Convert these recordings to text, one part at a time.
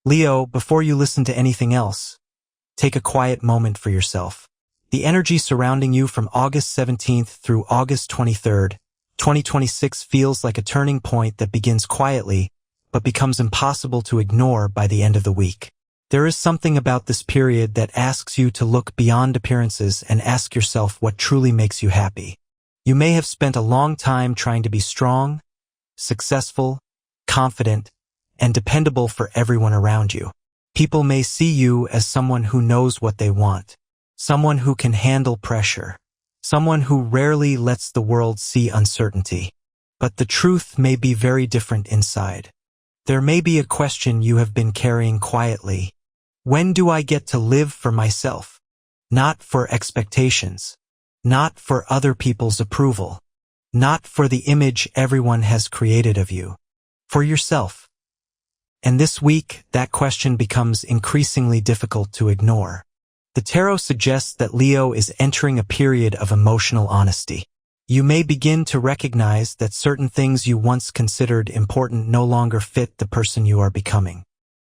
Leo, before you listen to anything else, take a quiet moment for yourself. The energy surrounding you from August 17th through August 23rd, 2026 feels like a turning point that begins quietly, but becomes impossible to ignore by the end of the week. There is something about this period that asks you to look beyond appearances and ask yourself what truly makes you happy. You may have spent a long time trying to be strong, successful, confident, and dependable for everyone around you. People may see you as someone who knows what they want, someone who can handle pressure, someone who rarely lets the world see uncertainty. But the truth may be very different inside. There may be a question you have been carrying quietly. When do I get to live for myself? Not for expectations. Not for other people's approval. Not for the image everyone has created of you. For yourself. And this week, that question becomes increasingly difficult to ignore. The tarot suggests that Leo is entering a period of emotional honesty. You may begin to recognize that certain things you once considered important no longer fit the person you are becoming.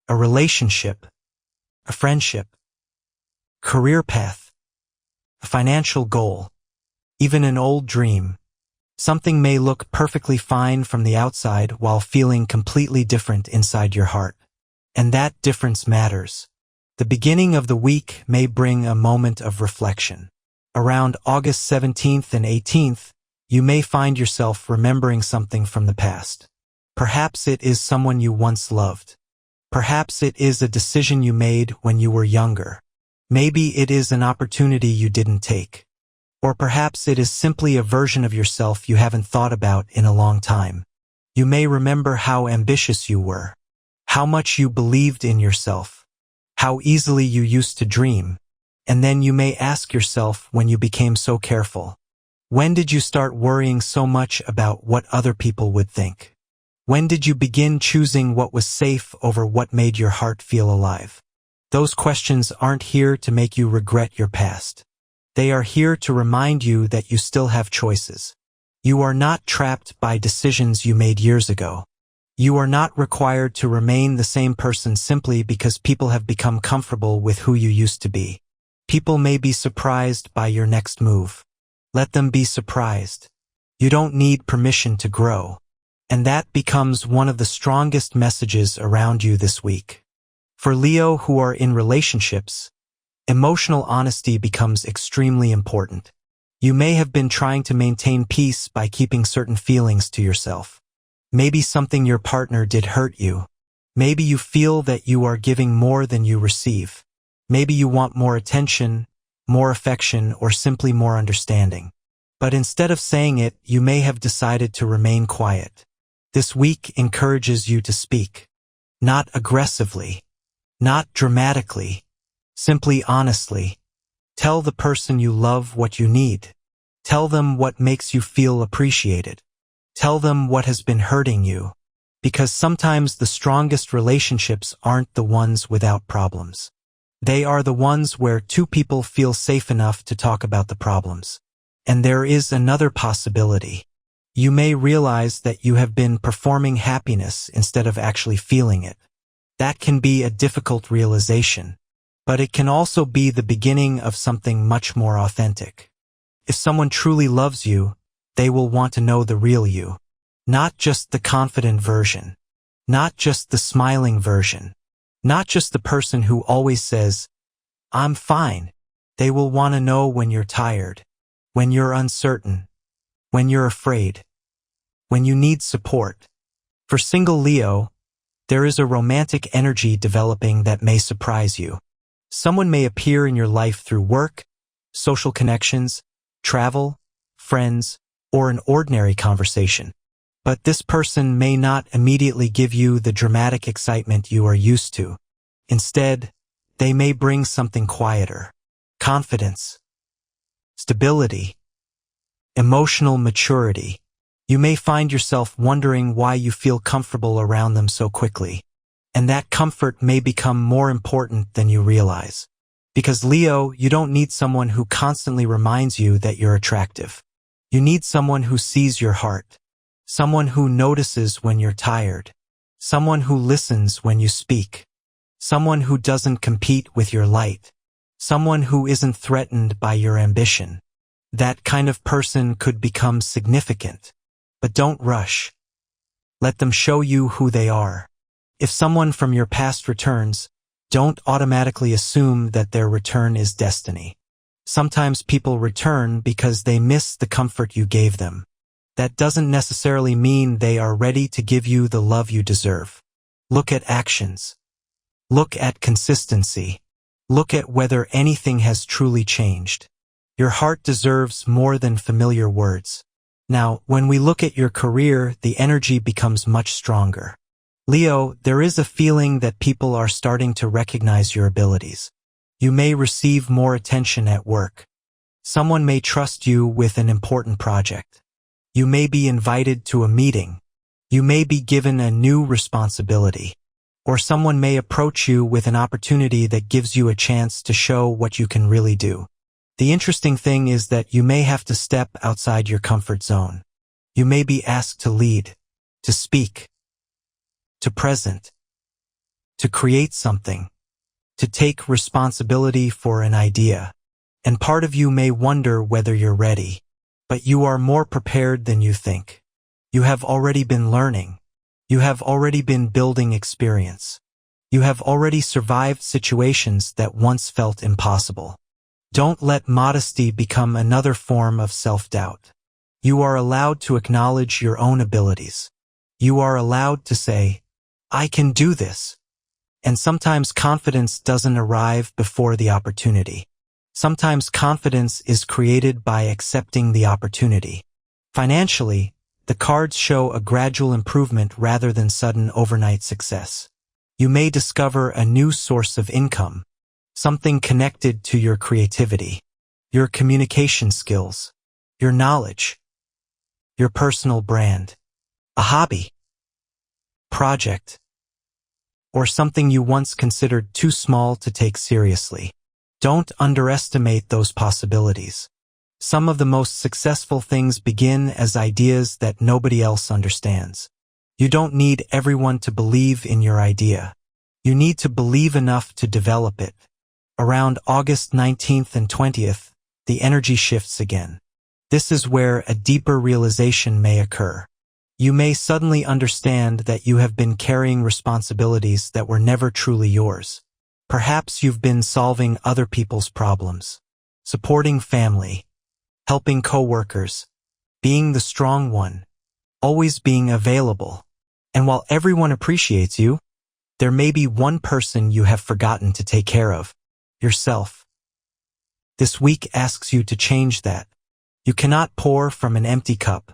A relationship, a friendship, career path, a financial goal, even an old dream. Something may look perfectly fine from the outside while feeling completely different inside your heart. And that difference matters. The beginning of the week may bring a moment of reflection. Around August 17th and 18th, you may find yourself remembering something from the past. Perhaps it is someone you once loved. Perhaps it is a decision you made when you were younger. Maybe it is an opportunity you didn't take. Or perhaps it is simply a version of yourself you haven't thought about in a long time. You may remember how ambitious you were, how much you believed in yourself, how easily you used to dream, and then you may ask yourself when you became so careful. When did you start worrying so much about what other people would think? When did you begin choosing what was safe over what made your heart feel alive? Those questions aren't here to make you regret your past. They are here to remind you that you still have choices. You are not trapped by decisions you made years ago. You are not required to remain the same person simply because people have become comfortable with who you used to be. People may be surprised by your next move. Let them be surprised. You don't need permission to grow. And that becomes one of the strongest messages around you this week. For Leo who are in relationships, emotional honesty becomes extremely important. You may have been trying to maintain peace by keeping certain feelings to yourself. Maybe something your partner did hurt you. Maybe you feel that you are giving more than you receive. Maybe you want more attention, more affection, or simply more understanding. But instead of saying it, you may have decided to remain quiet. This week encourages you to speak. Not aggressively. Not dramatically. Simply honestly. Tell the person you love what you need. Tell them what makes you feel appreciated. Tell them what has been hurting you. Because sometimes the strongest relationships aren't the ones without problems. They are the ones where two people feel safe enough to talk about the problems. And there is another possibility. You may realize that you have been performing happiness instead of actually feeling it. That can be a difficult realization, but it can also be the beginning of something much more authentic. If someone truly loves you, they will want to know the real you. Not just the confident version. Not just the smiling version. Not just the person who always says, "I'm fine." They will want to know when you're tired, when you're uncertain, when you're afraid, when you need support. For single Leo, there is a romantic energy developing that may surprise you. Someone may appear in your life through work, social connections, travel, friends, or an ordinary conversation. But this person may not immediately give you the dramatic excitement you are used to. Instead, they may bring something quieter. Confidence, stability, emotional maturity. You may find yourself wondering why you feel comfortable around them so quickly. And that comfort may become more important than you realize. Because Leo, you don't need someone who constantly reminds you that you're attractive. You need someone who sees your heart. Someone who notices when you're tired. Someone who listens when you speak. someone who doesn't compete with your light, someone who isn't threatened by your ambition. That kind of person could become significant. But don't rush. Let them show you who they are. If someone from your past returns, don't automatically assume that their return is destiny. Sometimes people return because they miss the comfort you gave them. That doesn't necessarily mean they are ready to give you the love you deserve. Look at actions. Look at consistency. Look at whether anything has truly changed. Your heart deserves more than familiar words. Now, when we look at your career, the energy becomes much stronger. Leo, there is a feeling that people are starting to recognize your abilities. You may receive more attention at work. Someone may trust you with an important project. You may be invited to a meeting. You may be given a new responsibility. Or someone may approach you with an opportunity that gives you a chance to show what you can really do. The interesting thing is that you may have to step outside your comfort zone. You may be asked to lead, to speak, to present, to create something, to take responsibility for an idea. And part of you may wonder whether you're ready, but you are more prepared than you think. You have already been learning. You have already been building experience. You have already survived situations that once felt impossible. Don't let modesty become another form of self-doubt. You are allowed to acknowledge your own abilities. You are allowed to say, I can do this. And sometimes confidence doesn't arrive before the opportunity. Sometimes confidence is created by accepting the opportunity. Financially, the cards show a gradual improvement rather than sudden overnight success. You may discover a new source of income, something connected to your creativity, your communication skills, your knowledge, your personal brand, a hobby, project, or something you once considered too small to take seriously. Don't underestimate those possibilities. Some of the most successful things begin as ideas that nobody else understands. You don't need everyone to believe in your idea. You need to believe enough to develop it. Around August 19th and 20th, the energy shifts again. This is where a deeper realization may occur. You may suddenly understand that you have been carrying responsibilities that were never truly yours. Perhaps you've been solving other people's problems, supporting family, helping coworkers, being the strong one, always being available. And while everyone appreciates you, there may be one person you have forgotten to take care of, yourself. This week asks you to change that. You cannot pour from an empty cup.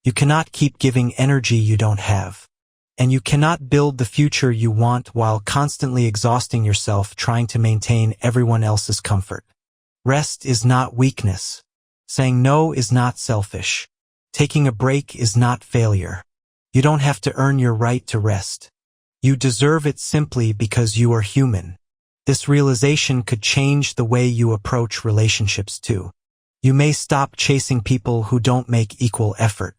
You cannot keep giving energy you don't have. And you cannot build the future you want while constantly exhausting yourself trying to maintain everyone else's comfort. Rest is not weakness. Saying no is not selfish. Taking a break is not failure. You don't have to earn your right to rest. You deserve it simply because you are human. This realization could change the way you approach relationships too. You may stop chasing people who don't make equal effort.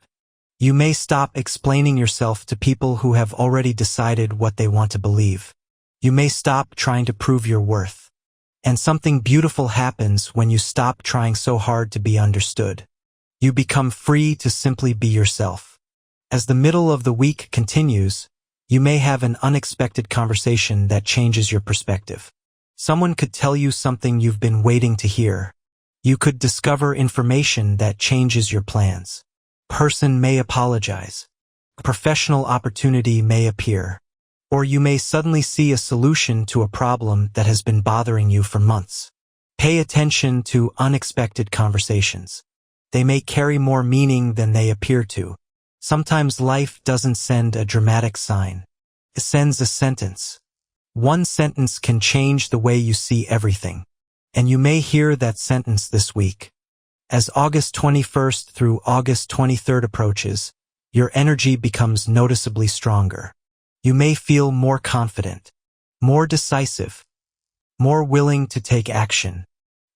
You may stop explaining yourself to people who have already decided what they want to believe. You may stop trying to prove your worth. And something beautiful happens when you stop trying so hard to be understood. You become free to simply be yourself. As the middle of the week continues, you may have an unexpected conversation that changes your perspective. Someone could tell you something you've been waiting to hear. You could discover information that changes your plans. Person may apologize. A professional opportunity may appear. Or you may suddenly see a solution to a problem that has been bothering you for months. Pay attention to unexpected conversations. They may carry more meaning than they appear to. Sometimes life doesn't send a dramatic sign. It sends a sentence. One sentence can change the way you see everything. And you may hear that sentence this week. As August 21st through August 23rd approaches, your energy becomes noticeably stronger. You may feel more confident, more decisive, more willing to take action.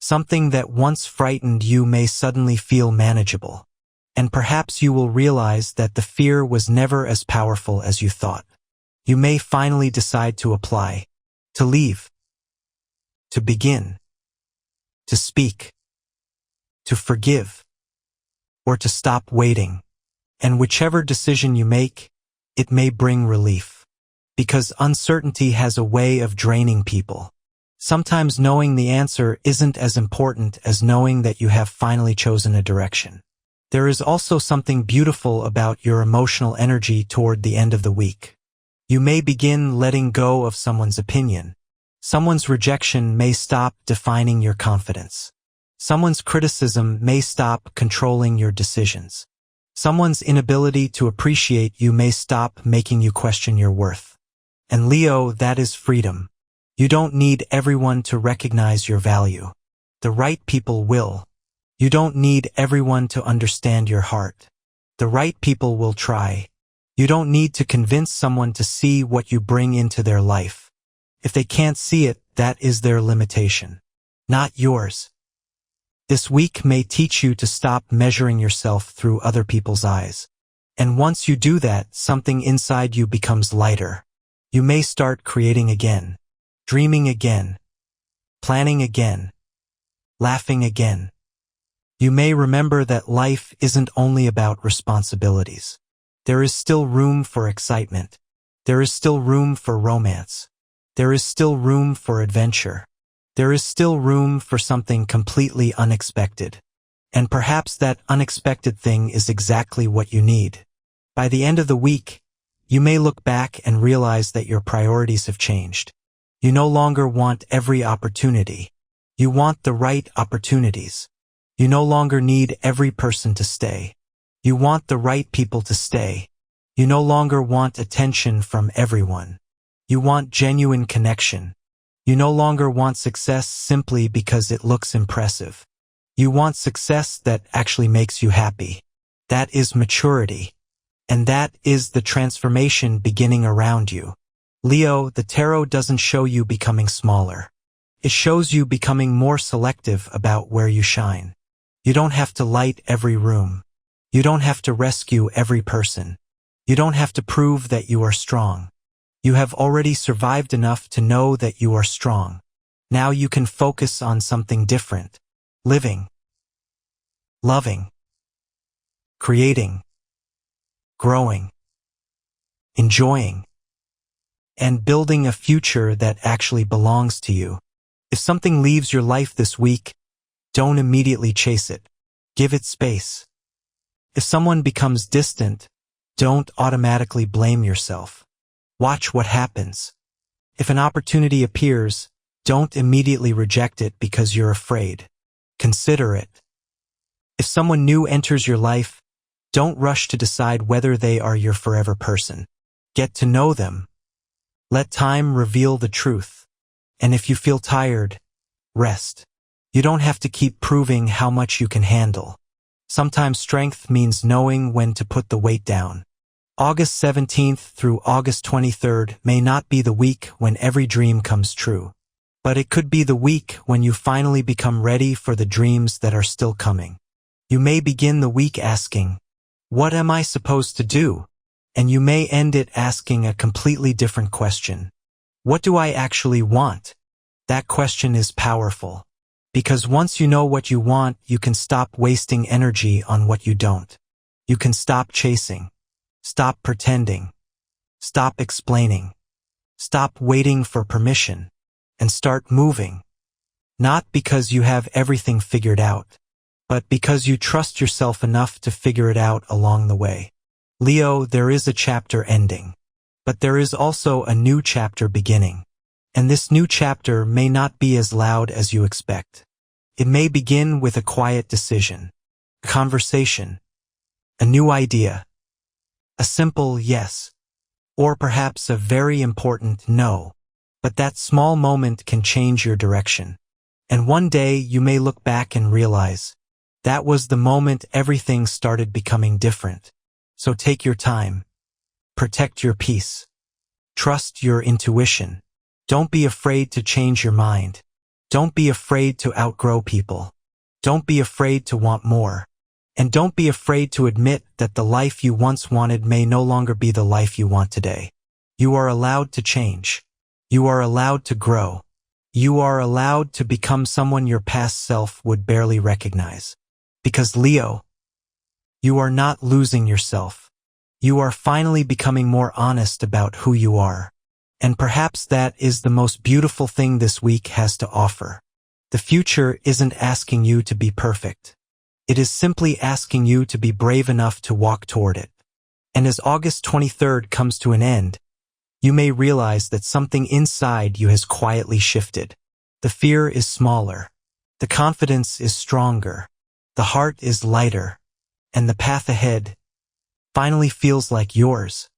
Something that once frightened you may suddenly feel manageable. And perhaps you will realize that the fear was never as powerful as you thought. You may finally decide to apply. to leave, to begin, to speak, to forgive, or to stop waiting. And whichever decision you make, it may bring relief. Because uncertainty has a way of draining people. Sometimes knowing the answer isn't as important as knowing that you have finally chosen a direction. There is also something beautiful about your emotional energy toward the end of the week. You may begin letting go of someone's opinion. Someone's rejection may stop defining your confidence. Someone's criticism may stop controlling your decisions. Someone's inability to appreciate you may stop making you question your worth. And Leo, that is freedom. You don't need everyone to recognize your value. The right people will. You don't need everyone to understand your heart. The right people will try. You don't need to convince someone to see what you bring into their life. If they can't see it, that is their limitation, not yours. This week may teach you to stop measuring yourself through other people's eyes. And once you do that, something inside you becomes lighter. You may start creating again, dreaming again, planning again, laughing again. You may remember that life isn't only about responsibilities. There is still room for excitement. There is still room for romance. There is still room for adventure. There is still room for something completely unexpected. And perhaps that unexpected thing is exactly what you need. By the end of the week, you may look back and realize that your priorities have changed. You no longer want every opportunity. You want the right opportunities. You no longer need every person to stay. You want the right people to stay. You no longer want attention from everyone. You want genuine connection. You no longer want success simply because it looks impressive. You want success that actually makes you happy. That is maturity. And that is the transformation beginning around you. Leo, the tarot doesn't show you becoming smaller. It shows you becoming more selective about where you shine. You don't have to light every room. You don't have to rescue every person. You don't have to prove that you are strong. You have already survived enough to know that you are strong. Now you can focus on something different. Living, loving, creating, growing, enjoying, and building a future that actually belongs to you. If something leaves your life this week, don't immediately chase it. Give it space. If someone becomes distant, don't automatically blame yourself. Watch what happens. If an opportunity appears, don't immediately reject it because you're afraid. Consider it. If someone new enters your life, don't rush to decide whether they are your forever person. Get to know them. Let time reveal the truth. And if you feel tired, rest. You don't have to keep proving how much you can handle. Sometimes strength means knowing when to put the weight down. August 17th through August 23rd may not be the week when every dream comes true. But it could be the week when you finally become ready for the dreams that are still coming. You may begin the week asking, "What am I supposed to do?" And you may end it asking a completely different question. What do I actually want? That question is powerful. Because once you know what you want, you can stop wasting energy on what you don't. You can stop chasing. Stop pretending. Stop explaining. Stop waiting for permission. And start moving. Not because you have everything figured out, but because you trust yourself enough to figure it out along the way. Leo, there is a chapter ending. But there is also a new chapter beginning. And this new chapter may not be as loud as you expect. It may begin with a quiet decision, a conversation, a new idea, a simple yes, or perhaps a very important no. But that small moment can change your direction. And one day you may look back and realize, that was the moment everything started becoming different. So take your time. Protect your peace. Trust your intuition. Don't be afraid to change your mind. Don't be afraid to outgrow people. Don't be afraid to want more. And don't be afraid to admit that the life you once wanted may no longer be the life you want today. You are allowed to change. You are allowed to grow. You are allowed to become someone your past self would barely recognize. Because Leo, you are not losing yourself. You are finally becoming more honest about who you are. And perhaps that is the most beautiful thing this week has to offer. The future isn't asking you to be perfect. It is simply asking you to be brave enough to walk toward it. And as August 23rd comes to an end, you may realize that something inside you has quietly shifted. The fear is smaller. The confidence is stronger. The heart is lighter. And the path ahead finally feels like yours.